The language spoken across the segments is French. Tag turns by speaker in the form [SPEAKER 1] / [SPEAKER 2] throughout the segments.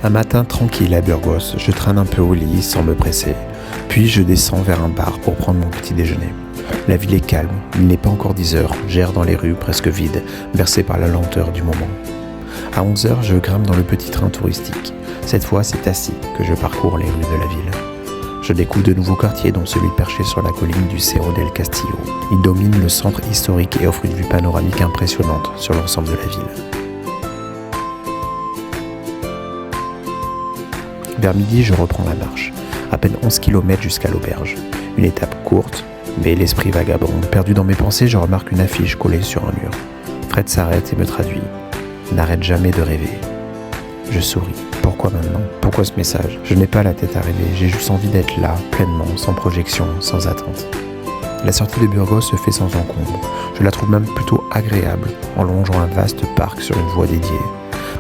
[SPEAKER 1] Un matin tranquille à Burgos, je traîne un peu au lit sans me presser. Puis je descends vers un bar pour prendre mon petit déjeuner. La ville est calme, il n'est pas encore 10 heures, j'erre dans les rues presque vides, bercé par la lenteur du moment. À 11 heures, je grimpe dans le petit train touristique. Cette fois, c'est assis que je parcours les rues de la ville. Je découvre de nouveaux quartiers, dont celui perché sur la colline du Cerro del Castillo. Il domine le centre historique et offre une vue panoramique impressionnante sur l'ensemble de la ville. Vers midi, je reprends la marche. À peine 11 km jusqu'à l'auberge. Une étape courte, mais l'esprit vagabonde. Perdu dans mes pensées, je remarque une affiche collée sur un mur. Fred s'arrête et me traduit. N'arrête jamais de rêver. Je souris. Pourquoi maintenant ? Pourquoi ce message ? Je n'ai pas la tête à rêver, j'ai juste envie d'être là, pleinement, sans projection, sans attente. La sortie de Burgos se fait sans encombre. Je la trouve même plutôt agréable, en longeant un vaste parc sur une voie dédiée.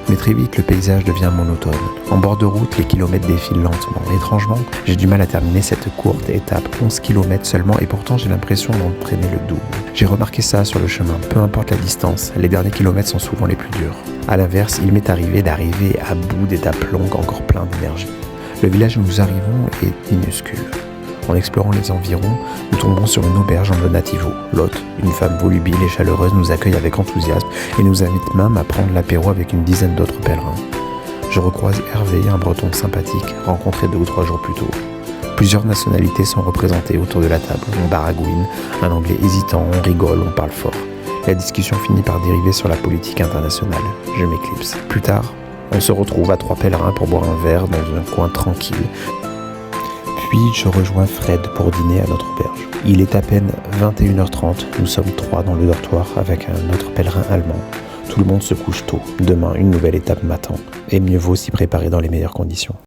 [SPEAKER 1] Mais très vite, le paysage devient monotone. En bord de route, les kilomètres défilent lentement. Étrangement, j'ai du mal à terminer cette courte étape, 11 km seulement, et pourtant j'ai l'impression d'en traîner le double. J'ai remarqué ça sur le chemin, peu importe la distance, les derniers kilomètres sont souvent les plus durs. A l'inverse, il m'est arrivé d'arriver à bout d'étapes longues encore plein d'énergie. Le village où nous arrivons est minuscule. En explorant les environs, nous tombons sur une auberge en mode nativo. L'hôte, une femme volubile et chaleureuse, nous accueille avec enthousiasme et nous invite même à prendre l'apéro avec une dizaine d'autres pèlerins. Je recroise Hervé, un breton sympathique, rencontré 2 ou 3 jours plus tôt. Plusieurs nationalités sont représentées autour de la table. On baragouine, un anglais hésitant, on rigole, on parle fort. La discussion finit par dériver sur la politique internationale. Je m'éclipse. Plus tard, on se retrouve à 3 pèlerins pour boire un verre dans un coin tranquille. Puis je rejoins Fred pour dîner à notre auberge. Il est à peine 21h30, nous sommes 3 dans le dortoir avec un autre pèlerin allemand. Tout le monde se couche tôt. Demain, une nouvelle étape m'attend. Et mieux vaut s'y préparer dans les meilleures conditions.